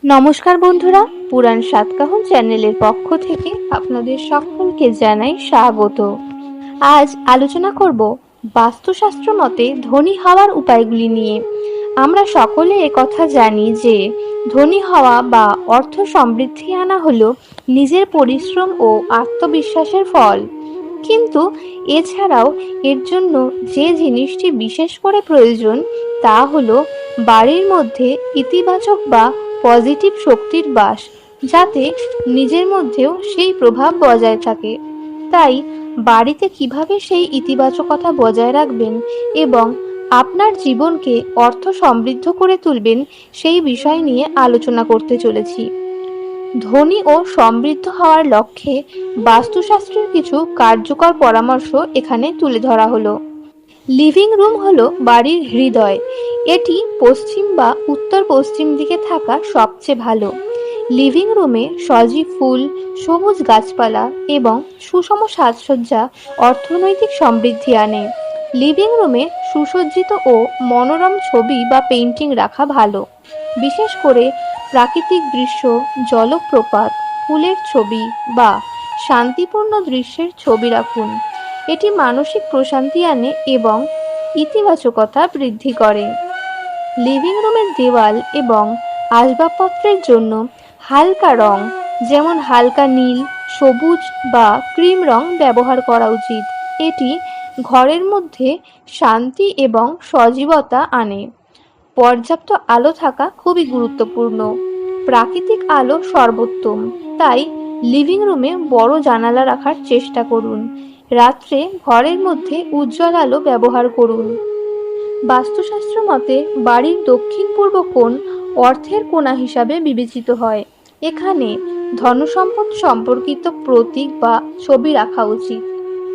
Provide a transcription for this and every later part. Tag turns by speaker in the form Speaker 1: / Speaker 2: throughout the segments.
Speaker 1: নমস্কার বন্ধুরা, পুরাণ সাতকাহন চ্যানেলের পক্ষ থেকে আপনাদের সকলকে জানাই স্বাগত। আজ আলোচনা করব বাস্তুশাস্ত্র মতে ধনী হওয়ার উপায়গুলি নিয়ে। আমরা সকলে একথা জানি যে ধনী হওয়া বা অর্থ সমৃদ্ধি আনা হলো নিজের পরিশ্রম ও আত্মবিশ্বাসের ফল। কিন্তু এছাড়াও এর জন্য যে জিনিসটি বিশেষ করে প্রয়োজন তা হলো বাড়ির মধ্যে ইতিবাচক বা পজিটিভ শক্তির বাস, যাতে নিজের মধ্যেও সেই প্রভাব বজায় থাকে। তাই বাড়িতে কিভাবে সেই ইতিবাচকতা বজায় রাখবেন এবং আপনার জীবনকে অর্থ সমৃদ্ধ করে তুলবেন সেই বিষয় নিয়ে আলোচনা করতে চলেছি। ধনী ও সমৃদ্ধ হওয়ার লক্ষ্যে বাস্তুশাস্ত্রের কিছু কার্যকর পরামর্শ এখানে তুলে ধরা হলো। লিভিং রুম হলো বাড়ির হৃদয়। এটি পশ্চিম বা উত্তর পশ্চিম দিকে থাকা সবচেয়ে ভালো। লিভিং রুমে সজীব ফুল, সবুজ গাছপালা এবং সুষম সাজসজ্জা অর্থনৈতিক সমৃদ্ধি আনে। লিভিং রুমে সুসজ্জিত ও মনোরম ছবি বা পেইন্টিং রাখা ভালো। বিশেষ করে প্রাকৃতিক দৃশ্য, জলপ্রপাত, ফুলের ছবি বা শান্তিপূর্ণ দৃশ্যের ছবি রাখুন। এটি মানসিক প্রশান্তি আনে এবং ইতিবাচকতা বৃদ্ধি করে। লিভিং রুমের দেওয়াল এবং আসবাবপত্রের জন্য হালকা রং, যেমন হালকা নীল, সবুজ বা ক্রিম রং ব্যবহার করা উচিত। এটি ঘরের মধ্যে শান্তি এবং সজীবতা আনে। পর্যাপ্ত আলো থাকা খুবই গুরুত্বপূর্ণ। প্রাকৃতিক আলো সর্বোত্তম, তাই লিভিং রুমে বড় জানালা রাখার চেষ্টা করুন। রাত্রে ঘরের মধ্যে উজ্জ্বল আলো ব্যবহার করুন। বাস্তুশাস্ত্র মতে বাড়ির দক্ষিণ পূর্ব কোণ অর্থের কোণা হিসাবে বিবেচিত হয়। এখানে ধনসম্পদ সম্পর্কিত প্রতীক বা ছবি রাখা উচিত।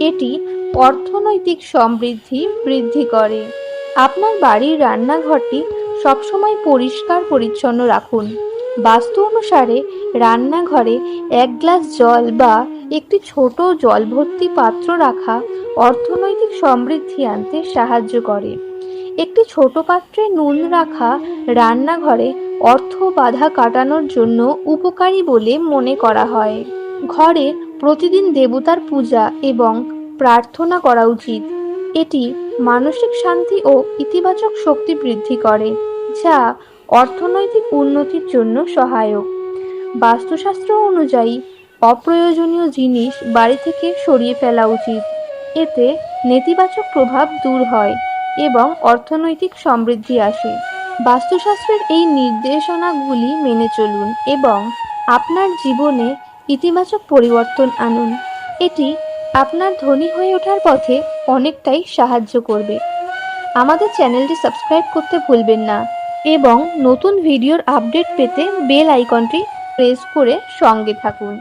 Speaker 1: এটি অর্থনৈতিক সমৃদ্ধি বৃদ্ধি করে। আপনার বাড়ির রান্নাঘরটি সবসময় পরিষ্কার পরিচ্ছন্ন রাখুন। বাস্তু অনুসারে রান্নাঘরে এক গ্লাস জল বা একটি ছোট জল ভর্তি পাত্র রাখা অর্থনৈতিক সমৃদ্ধি আনতে সাহায্য করে। একটি ছোট পাত্রে নুন রাখা রান্নাঘরে অর্থ বাধা কাটানোর জন্য উপকারী বলে মনে করা হয়। ঘরে প্রতিদিন দেবতার পূজা এবং প্রার্থনা করা উচিত। এটি মানসিক শান্তি ও ইতিবাচক শক্তি বৃদ্ধি করে, যা অর্থনৈতিক উন্নতির জন্য সহায়ক। বাস্তুশাস্ত্র অনুযায়ী অপ্রয়োজনীয় জিনিস বাড়ি থেকে সরিয়ে ফেলা উচিত। এতে নেতিবাচক প্রভাব দূর হয় এবং অর্থনৈতিক সমৃদ্ধি আসে। বাস্তুশাস্ত্রের এই নির্দেশনাগুলি মেনে চলুন এবং আপনার জীবনে ইতিবাচক পরিবর্তন আনুন। এটি আপনার ধনী হয়ে ওঠার পথে অনেকটাই সাহায্য করবে। আমাদের চ্যানেলটি সাবস্ক্রাইব করতে ভুলবেন না এবং নতুন ভিডিওর আপডেট পেতে বেল আইকনটি প্রেস করে সঙ্গে থাকুন।